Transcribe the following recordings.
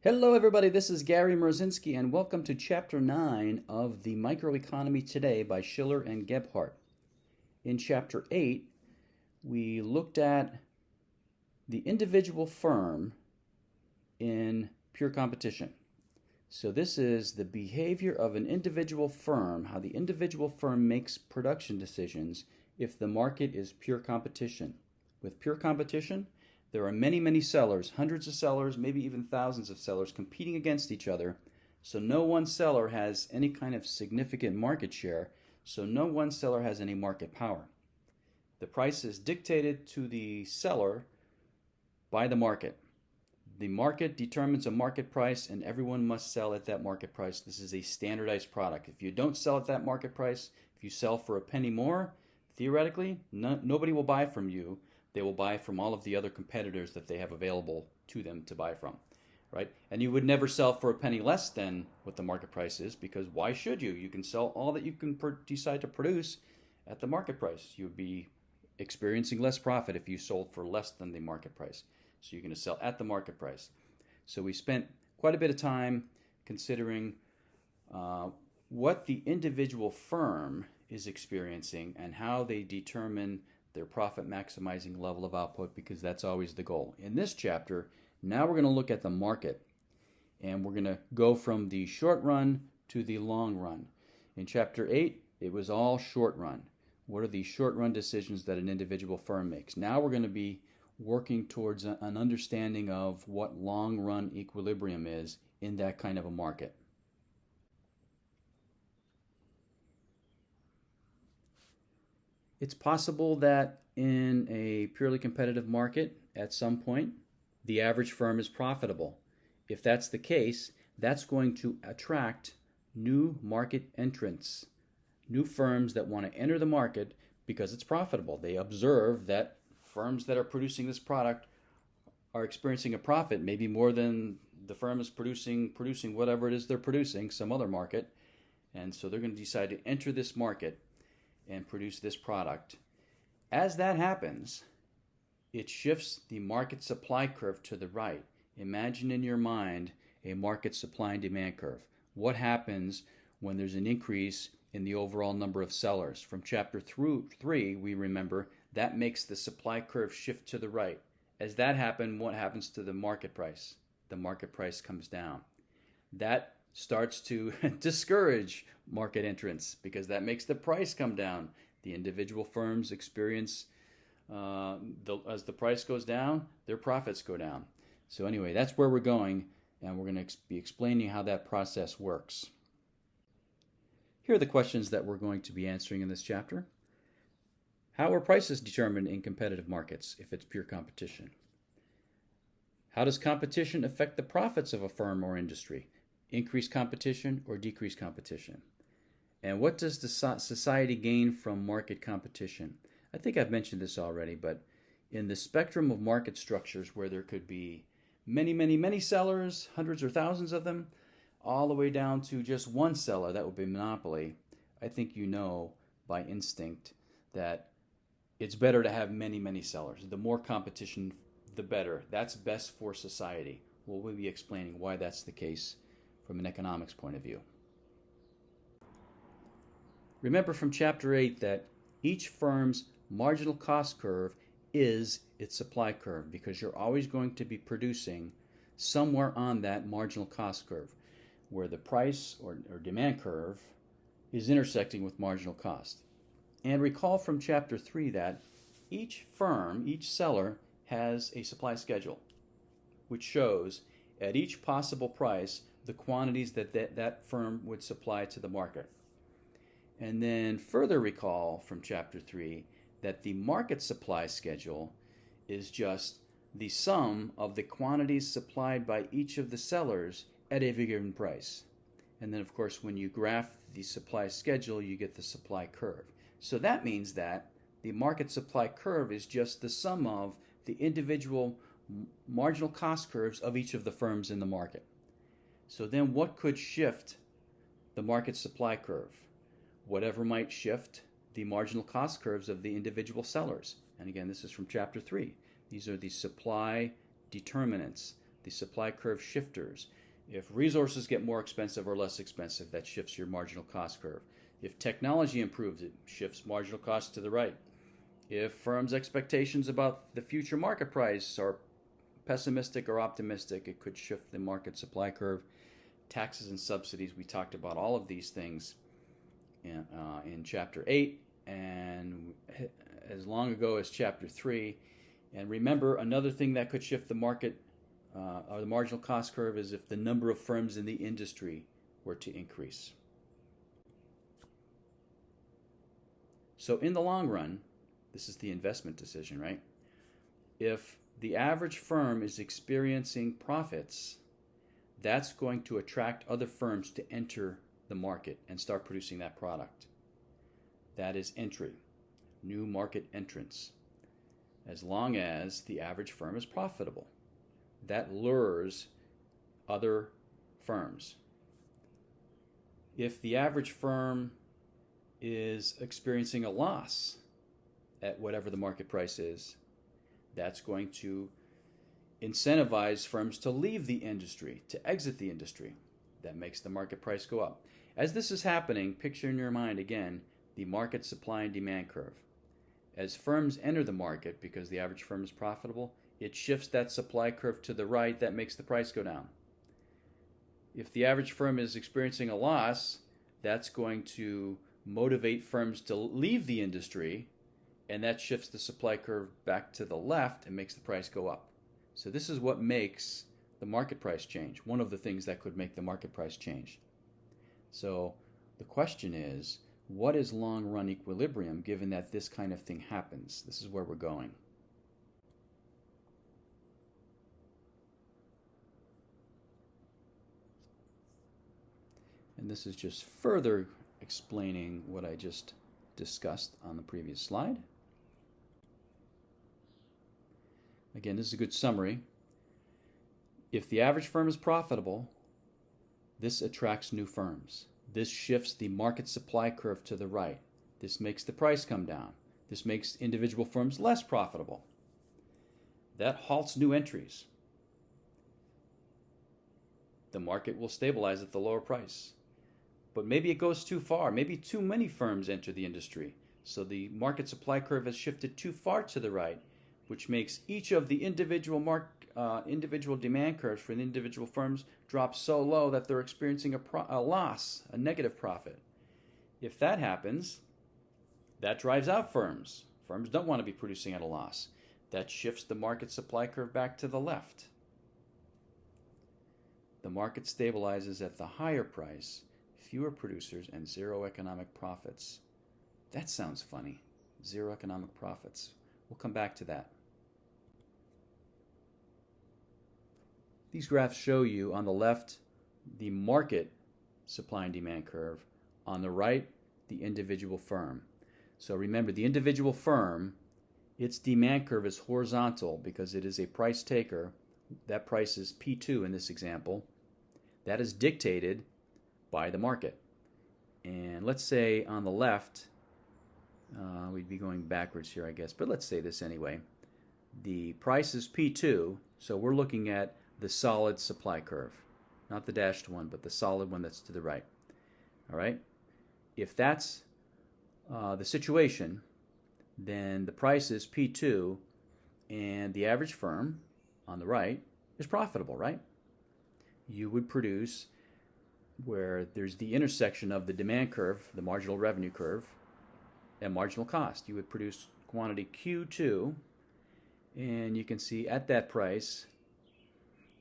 Hello, everybody. This is Gary Mrozinski, and welcome to Chapter 9 of The Microeconomy Today by Schiller and Gebhardt. In Chapter 8, we looked at the individual firm in pure competition. So this is the behavior of an individual firm, how the individual firm makes production decisions if the market is pure competition. With pure competition, there are many, many sellers, hundreds of sellers, maybe even thousands of sellers competing against each other. So no one seller has any kind of significant market share. So no one seller has any market power. The price is dictated to the seller by the market. The market determines a market price, and everyone must sell at that market price. This is a standardized product. If you don't sell at that market price, if you sell for a penny more, theoretically, nobody will buy from you. They will buy from all of the other competitors that they have available to them to buy from, right? And you would never sell for a penny less than what the market price is, because why should you? You can sell all that you can decide to produce at the market price. You would be experiencing less profit if you sold for less than the market price. So you're going to sell at the market price. So we spent quite a bit of time considering what the individual firm is experiencing and how they determine their profit maximizing level of output, because that's always the goal. In this chapter, now we're going to look at the market, and we're going to go from the short run to the long run. In chapter 8, it was all short run. What are the short run decisions that an individual firm makes? Now we're going to be working towards an understanding of what long run equilibrium is in that kind of a market. It's possible that in a purely competitive market, at some point, the average firm is profitable. If that's the case, that's going to attract new market entrants, new firms that want to enter the market because it's profitable. They observe that firms that are producing this product are experiencing a profit, maybe more than the firm is producing whatever it is they're producing, some other market. And so they're going to decide to enter this market and produce this product. As that happens, it shifts the market supply curve to the right. Imagine in your mind a market supply and demand curve. What happens when there's an increase in the overall number of sellers? From chapter 3, we remember that makes the supply curve shift to the right. As that happens, what happens to the market price? The market price comes down. That starts to discourage market entrants because that makes the price come down. The individual firms experience, as the price goes down, their profits go down. So anyway, that's where we're going, and we're going to be explaining how that process works. Here are the questions that we're going to be answering in this chapter. How are prices determined in competitive markets if it's pure competition? How does competition affect the profits of a firm or industry? Increased competition or decreased competition? And what does the society gain from market competition? I think I've mentioned this already, but in the spectrum of market structures where there could be many, many, many sellers, hundreds or thousands of them, all the way down to just one seller, that would be monopoly, I think you know by instinct that it's better to have many, many sellers. The more competition, the better. That's best for society. Well, we'll be explaining why that's the case from an economics point of view. Remember from chapter 8 that each firm's marginal cost curve is its supply curve, because you're always going to be producing somewhere on that marginal cost curve where the price or demand curve is intersecting with marginal cost. And recall from chapter 3 that each firm, each seller, has a supply schedule which shows at each possible price the quantities that firm would supply to the market. And then further recall from chapter 3 that the market supply schedule is just the sum of the quantities supplied by each of the sellers at a given price. And then, of course, when you graph the supply schedule, you get the supply curve. So that means that the market supply curve is just the sum of the individual marginal cost curves of each of the firms in the market. So then what could shift the market supply curve? Whatever might shift the marginal cost curves of the individual sellers. And again, this is from chapter 3. These are the supply determinants, the supply curve shifters. If resources get more expensive or less expensive, that shifts your marginal cost curve. If technology improves, it shifts marginal cost to the right. If firms' expectations about the future market price are pessimistic or optimistic, it could shift the market supply curve. Taxes and subsidies, we talked about all of these things in Chapter 8 and as long ago as Chapter 3. And remember, another thing that could shift the market or the marginal cost curve is if the number of firms in the industry were to increase. So in the long run, this is the investment decision, right? If the average firm is experiencing profits, that's going to attract other firms to enter the market and start producing that product. That is entry, new market entrance, as long as the average firm is profitable. That lures other firms. If the average firm is experiencing a loss at whatever the market price is, that's going to incentivize firms to leave the industry, to exit the industry. That makes the market price go up. As this is happening, picture in your mind again the market supply and demand curve. As firms enter the market, because the average firm is profitable, it shifts that supply curve to the right. That makes the price go down. If the average firm is experiencing a loss, that's going to motivate firms to leave the industry, and that shifts the supply curve back to the left and makes the price go up. So this is what makes the market price change, one of the things that could make the market price change. So the question is, what is long-run equilibrium given that this kind of thing happens? This is where we're going. And this is just further explaining what I just discussed on the previous slide. Again, this is a good summary. If the average firm is profitable, this attracts new firms. This shifts the market supply curve to the right. This makes the price come down. This makes individual firms less profitable. That halts new entries. The market will stabilize at the lower price. But maybe it goes too far. Maybe too many firms enter the industry. So the market supply curve has shifted too far to the right, which makes each of the individual demand curves for the individual firms drop so low that they're experiencing a loss, a negative profit. If that happens, that drives out firms. Firms don't want to be producing at a loss. That shifts the market supply curve back to the left. The market stabilizes at the higher price, fewer producers, and zero economic profits. That sounds funny. Zero economic profits. We'll come back to that. These graphs show you on the left the market supply and demand curve, on the right the individual firm. So remember, the individual firm, its demand curve is horizontal because it is a price taker. That price is P2 in this example. That is dictated by the market. And let's say on the left, we'd be going backwards here, I guess, but let's say this anyway. The price is P2, so we're looking at the solid supply curve, not the dashed one, but the solid one that's to the right. All right? If that's the situation, then the price is P2, and the average firm on the right is profitable, right? You would produce where there's the intersection of the demand curve, the marginal revenue curve, and marginal cost. You would produce quantity Q2, and you can see at that price,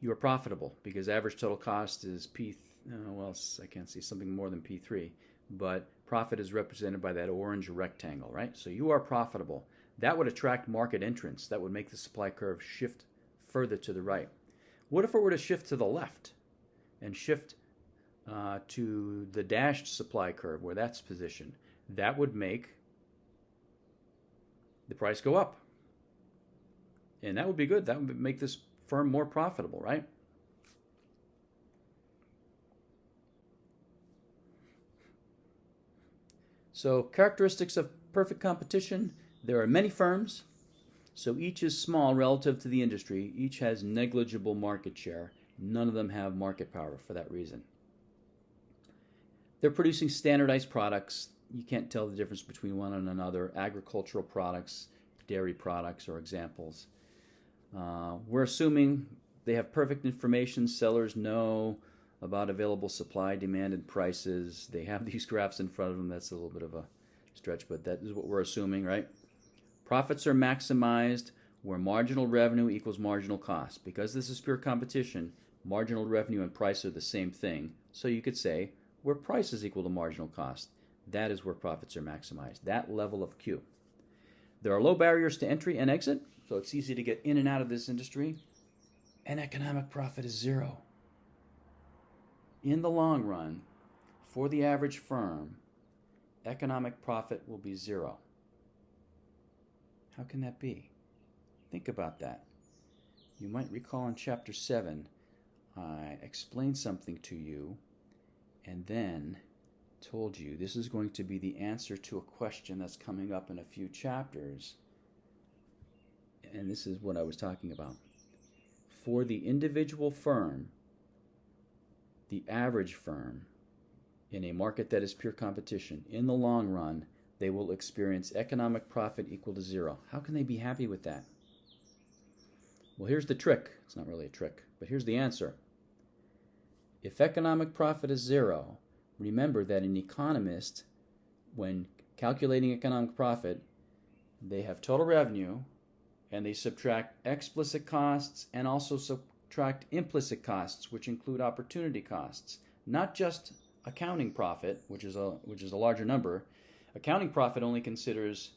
you are profitable because average total cost is I can't see something more than P3, but profit is represented by that orange rectangle, right? So you are profitable. That would attract market entrance. That would make the supply curve shift further to the right. What if it were to shift to the left and shift to the dashed supply curve where that's positioned? That would make the price go up. And that would be good. That would make this firm more profitable, right? So characteristics of perfect competition. There are many firms. So each is small relative to the industry. Each has negligible market share. None of them have market power for that reason. They're producing standardized products. You can't tell the difference between one and another. Agricultural products, dairy products are examples. We're assuming they have perfect information. Sellers know about available supply, demand, and prices. They have these graphs in front of them. That's a little bit of a stretch, but that is what we're assuming, right? Profits are maximized where marginal revenue equals marginal cost. Because this is pure competition, marginal revenue and price are the same thing. So you could say where price is equal to marginal cost, that is where profits are maximized, that level of Q. There are low barriers to entry and exit, so it's easy to get in and out of this industry, and economic profit is zero. In the long run, for the average firm, economic profit will be zero. How can that be? Think about that. You might recall in Chapter 7, I explained something to you and then told you this is going to be the answer to a question that's coming up in a few chapters. And this is what I was talking about. For the individual firm, the average firm, in a market that is pure competition, in the long run, they will experience economic profit equal to zero. How can they be happy with that? Well, here's the trick. It's not really a trick, but here's the answer. If economic profit is zero, remember that an economist, when calculating economic profit, they have total revenue, and they subtract explicit costs and also subtract implicit costs, which include opportunity costs. Not just accounting profit, which is a larger number. Accounting profit only considers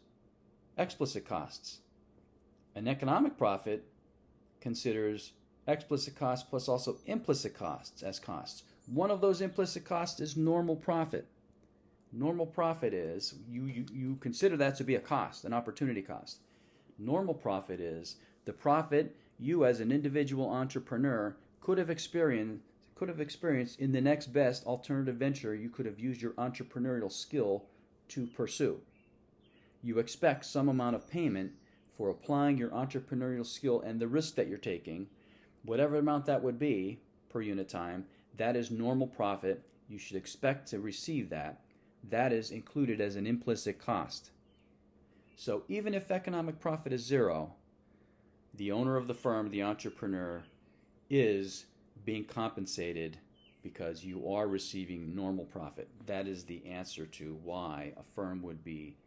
explicit costs. An economic profit considers explicit costs plus also implicit costs as costs. One of those implicit costs is normal profit. Normal profit is, you consider that to be a cost, an opportunity cost. Normal profit is the profit you as an individual entrepreneur could have experienced in the next best alternative venture you could have used your entrepreneurial skill to pursue. You expect some amount of payment for applying your entrepreneurial skill and the risk that you're taking, whatever amount that would be per unit time. That is normal profit. You should expect to receive that. That is included as an implicit cost. So even if economic profit is zero, the owner of the firm, the entrepreneur, is being compensated because you are receiving normal profit. That is the answer to why a firm would be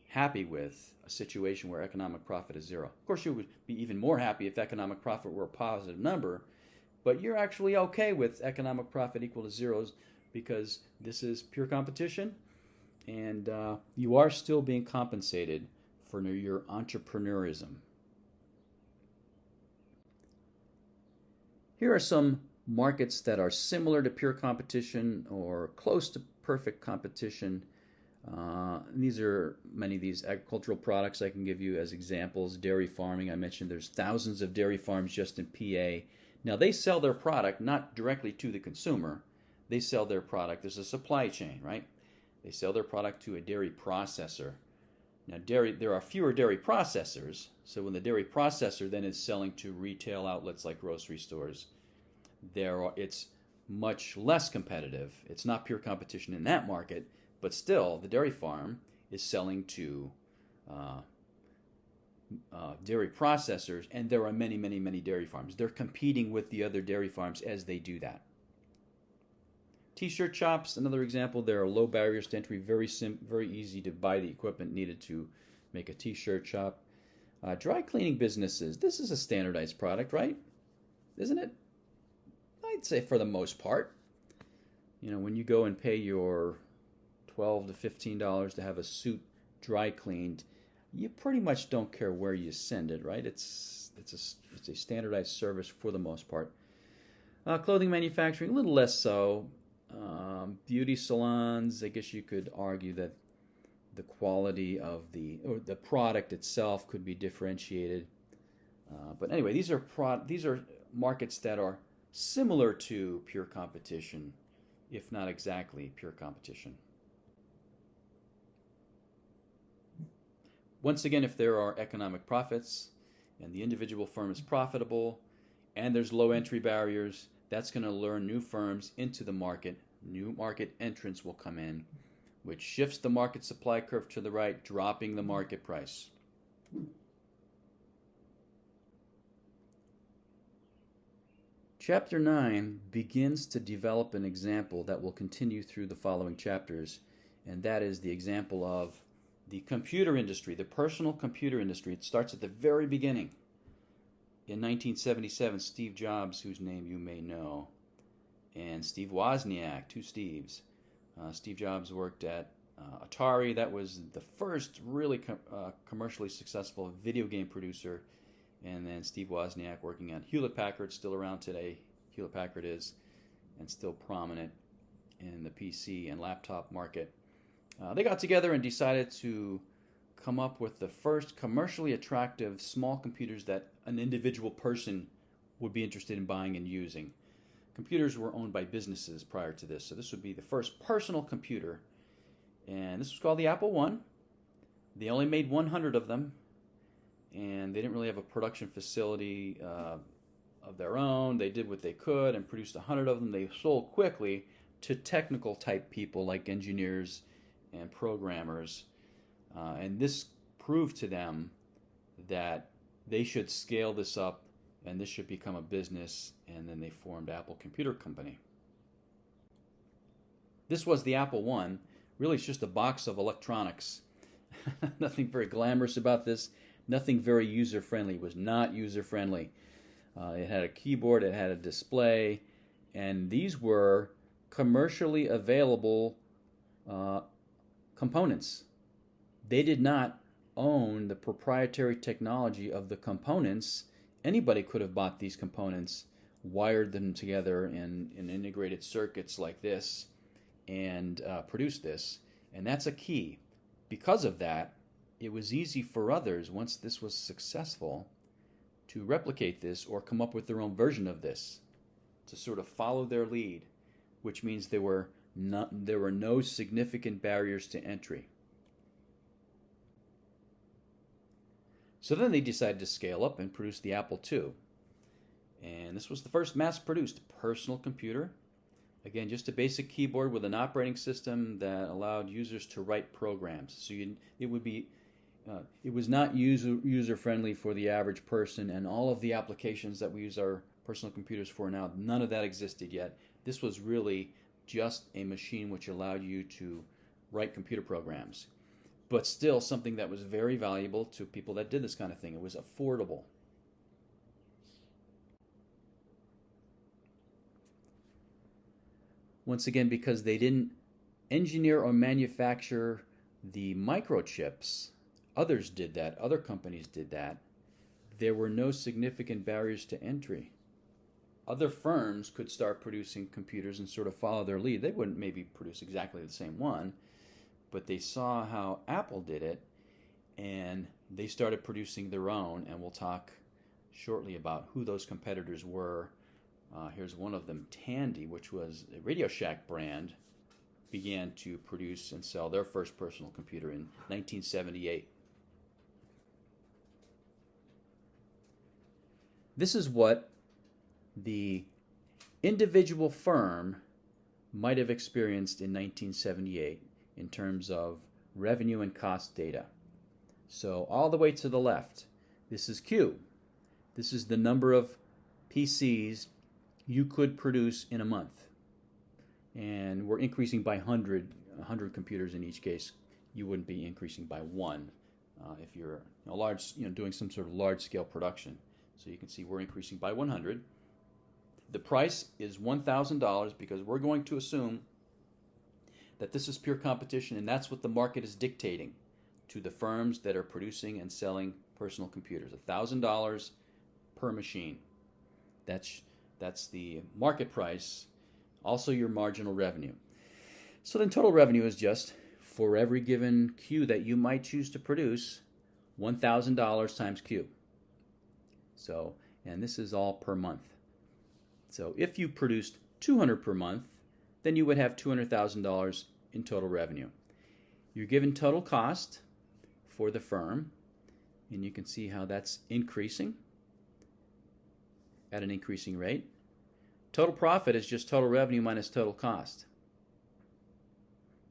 happy with a situation where economic profit is zero. Of course, you would be even more happy if economic profit were a positive number, but you're actually okay with economic profit equal to zeros because this is pure competition, and you are still being compensated for your entrepreneurism. Here are some markets that are similar to pure competition or close to perfect competition. These are many of these agricultural products I can give you as examples. Dairy farming, I mentioned there's thousands of dairy farms just in PA. Now they sell their product not directly to the consumer. They sell their product, there's a supply chain, right? They sell their product to a dairy processor. Now there are fewer dairy processors, so when the dairy processor then is selling to retail outlets like grocery stores, it's much less competitive. It's not pure competition in that market, but still the dairy farm is selling to dairy processors, and there are many, many, many dairy farms. They're competing with the other dairy farms as they do that. T-shirt shops, another example. There are low barriers to entry, very easy to buy the equipment needed to make a T-shirt shop. Dry cleaning businesses. This is a standardized product, right? Isn't it? I'd say for the most part. You know, when you go and pay your $12 to $15 to have a suit dry cleaned, you pretty much don't care where you send it, right? It's a standardized service for the most part. Clothing manufacturing, a little less so. Beauty salons, I guess you could argue that the quality of the product itself could be differentiated. But anyway, these are markets that are similar to pure competition, if not exactly pure competition. Once again, if there are economic profits and the individual firm is profitable and there's low entry barriers, that's going to lure new firms into the market. New market entrants will come in, which shifts the market supply curve to the right, dropping the market price. Chapter 9 begins to develop an example that will continue through the following chapters, and that is the example of the computer industry, the personal computer industry. It starts at the very beginning. In 1977, Steve Jobs, whose name you may know, and Steve Wozniak, two Steves. Steve Jobs worked at Atari. That was the first really commercially successful video game producer. And then Steve Wozniak working at Hewlett-Packard, still around today. Hewlett-Packard is, and still prominent in the PC and laptop market. They got together and decided to come up with the first commercially attractive small computers that an individual person would be interested in buying and using. Computers were owned by businesses prior to this, so this would be the first personal computer. And this was called the Apple I. They only made 100 of them, and they didn't really have a production facility of their own. They did what they could and produced 100 of them. They sold quickly to technical type people like engineers and programmers. And this proved to them that they should scale this up and this should become a business, and then they formed Apple Computer Company. This was the Apple I. Really, it's just a box of electronics. Nothing very glamorous about this. Nothing very user-friendly. It was not user-friendly. It had a keyboard, it had a display, and these were commercially available components. They did not own the proprietary technology of the components. Anybody could have bought these components, wired them together in integrated circuits like this, and produced this. And that's a key. Because of that, it was easy for others, once this was successful, to replicate this or come up with their own version of this, to sort of follow their lead, which means there were no significant barriers to entry. So then they decided to scale up and produce the Apple II. And this was the first mass-produced personal computer. Again, just a basic keyboard with an operating system that allowed users to write programs. So it was not user-friendly for the average person, and all of the applications that we use our personal computers for now, none of that existed yet. This was really just a machine which allowed you to write computer programs, but still something that was very valuable to people that did this kind of thing. It was affordable. Once again, because they didn't engineer or manufacture the microchips, others did that, other companies did that, there were no significant barriers to entry. Other firms could start producing computers and sort of follow their lead. They wouldn't maybe produce exactly the same one, but they saw how Apple did it, and they started producing their own, and we'll talk shortly about who those competitors were. Here's one of them, Tandy, which was a Radio Shack brand, began to produce and sell their first personal computer in 1978. This is what the individual firm might have experienced in 1978 in terms of revenue and cost data. So all the way to the left, this is Q. This is the number of PCs you could produce in a month. And we're increasing by 100 computers in each case. You wouldn't be increasing by one if you're doing some sort of large-scale production. So you can see we're increasing by 100. The price is $1,000 because we're going to assume that this is pure competition, and that's what the market is dictating to the firms that are producing and selling personal computers. $1,000 per machine. That's the market price, also your marginal revenue. So then total revenue is just, for every given Q that you might choose to produce, $1,000 times Q. So, and this is all per month. So if you produced 200 per month, then you would have $200,000 in total revenue. You're given total cost for the firm, and you can see how that's increasing at an increasing rate. Total profit is just total revenue minus total cost.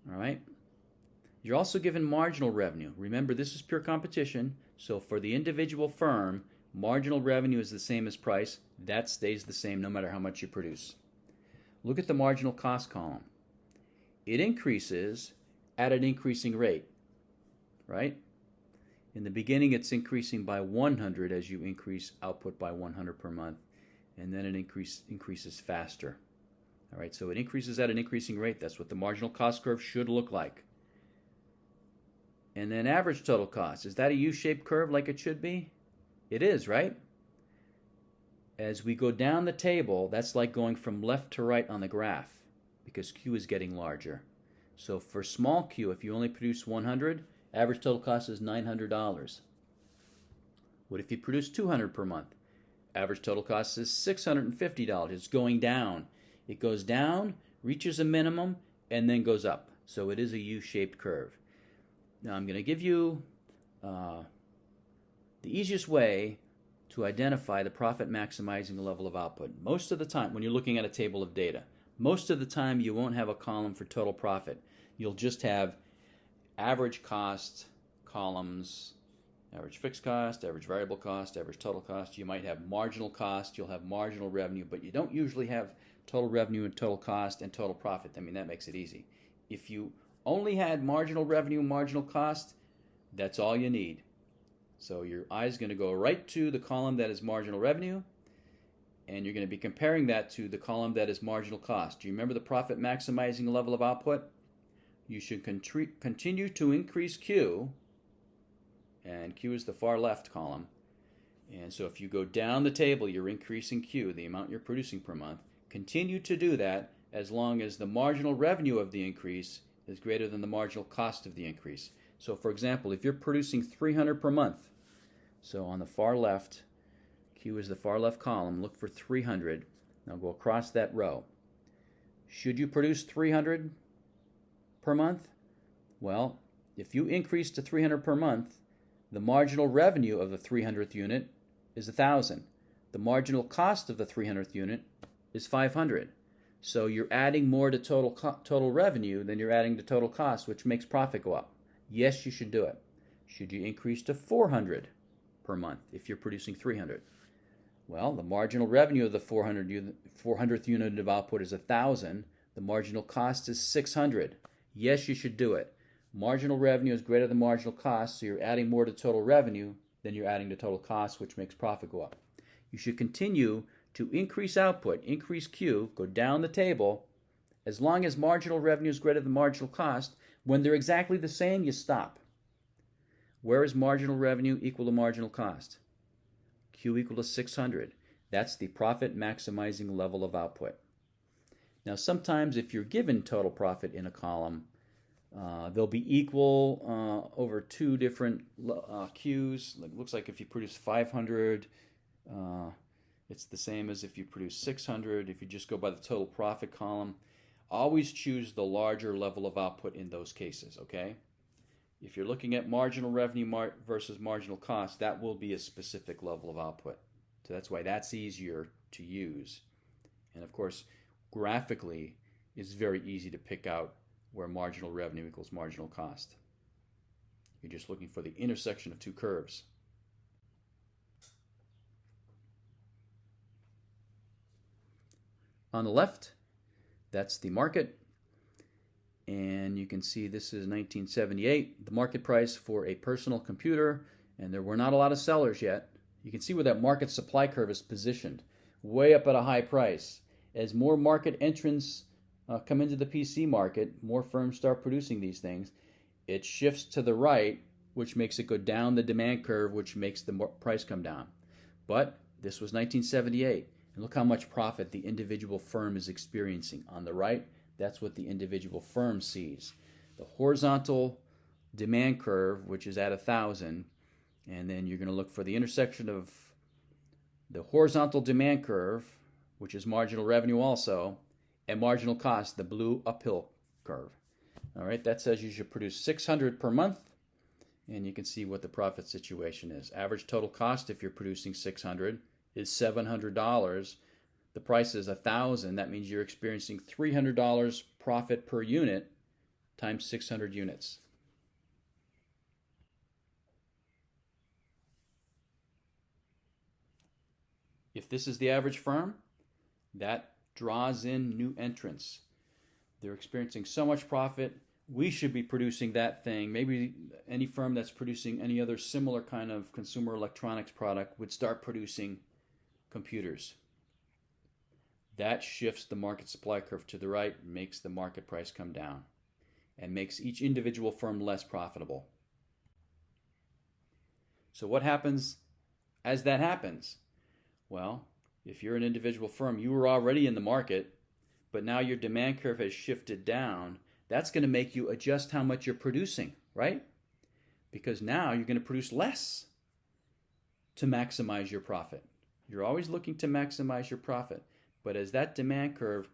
All right. You're also given marginal revenue. Remember, this is pure competition, so for the individual firm, marginal revenue is the same as price. That stays the same no matter how much you produce. Look at the marginal cost column. It increases at an increasing rate, right? In the beginning, it's increasing by 100 as you increase output by 100 per month, and then it increases faster. All right, so it increases at an increasing rate. That's what the marginal cost curve should look like. And then average total cost. Is that a U-shaped curve like it should be? It is, right? As we go down the table, that's like going from left to right on the graph because Q is getting larger. So for small Q, if you only produce 100, average total cost is $900. What if you produce 200 per month? Average total cost is $650. It's going down. It goes down, reaches a minimum, and then goes up. So it is a U-shaped curve. Now I'm going to give you the easiest way to identify the profit maximizing level of output. Most of the time, when you're looking at a table of data, most of the time you won't have a column for total profit. You'll just have average cost columns, average fixed cost, average variable cost, average total cost. You might have marginal cost, you'll have marginal revenue, but you don't usually have total revenue and total cost and total profit. I mean, that makes it easy. If you only had marginal revenue, marginal cost, that's all you need. So your eye is going to go right to the column that is marginal revenue, and you're going to be comparing that to the column that is marginal cost. Do you remember the profit maximizing level of output? You should continue to increase Q, and Q is the far left column. And so if you go down the table, you're increasing Q, the amount you're producing per month. Continue to do that as long as the marginal revenue of the increase is greater than the marginal cost of the increase. So for example, if you're producing 300 per month, so on the far left, Q is the far left column, look for 300. Now go across that row. Should you produce 300 per month? Well, if you increase to 300 per month, the marginal revenue of the 300th unit is 1,000. The marginal cost of the 300th unit is 500. So you're adding more to total revenue than you're adding to total cost, which makes profit go up. Yes, you should do it. Should you increase to 400 per month if you're producing 300? Well, the marginal revenue of the 400th unit of output is 1,000. The marginal cost is 600. Yes, you should do it. Marginal revenue is greater than marginal cost, so you're adding more to total revenue than you're adding to total cost, which makes profit go up. You should continue to increase output, increase Q, go down the table. As long as marginal revenue is greater than marginal cost, when they're exactly the same, you stop. Where is marginal revenue equal to marginal cost? Q equal to 600. That's the profit maximizing level of output. Now sometimes if you're given total profit in a column, they'll be equal over two different Qs. It looks like if you produce 500, it's the same as if you produce 600. If you just go by the total profit column, always choose the larger level of output in those cases, okay? If you're looking at marginal revenue versus marginal cost, that will be a specific level of output. So that's why that's easier to use. And of course, graphically, it's very easy to pick out where marginal revenue equals marginal cost. You're just looking for the intersection of two curves. On the left, that's the market. And you can see this is 1978, the market price for a personal computer, and there were not a lot of sellers yet. You can see where that market supply curve is positioned, way up at a high price. As more market entrants come into the PC market, more firms start producing these things, it shifts to the right, which makes it go down the demand curve, which makes the price come down. But this was 1978, and look how much profit the individual firm is experiencing. On the right, that's what the individual firm sees. The horizontal demand curve, which is at 1,000, and then you're going to look for the intersection of the horizontal demand curve, which is marginal revenue also, and marginal cost, the blue uphill curve. All right, that says you should produce 600 per month and you can see what the profit situation is. Average total cost if you're producing 600 is $700. The price is 1,000. That means you're experiencing $300 profit per unit times 600 units. If this is the average firm, that draws in new entrants. They're experiencing so much profit, we should be producing that thing. Maybe any firm that's producing any other similar kind of consumer electronics product would start producing computers. That shifts the market supply curve to the right, makes the market price come down, and makes each individual firm less profitable. So what happens as that happens? Well, if you're an individual firm, you were already in the market, but now your demand curve has shifted down. That's going to make you adjust how much you're producing, right? Because now you're going to produce less to maximize your profit. You're always looking to maximize your profit. But as that demand curve,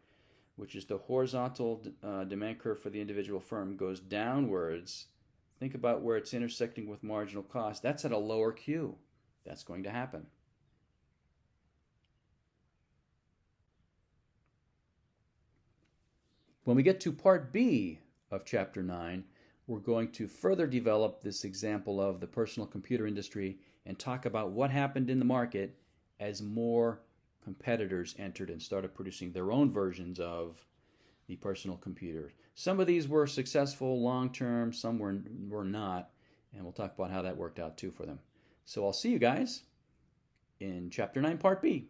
which is the horizontal demand curve for the individual firm, goes downwards, think about where it's intersecting with marginal cost. That's at a lower Q. That's going to happen. When we get to part B of chapter 9, we're going to further develop this example of the personal computer industry and talk about what happened in the market as more competitors entered and started producing their own versions of the personal computer. Some of these were successful long-term, some were not, and we'll talk about how that worked out too for them. So I'll see you guys in chapter 9, part B.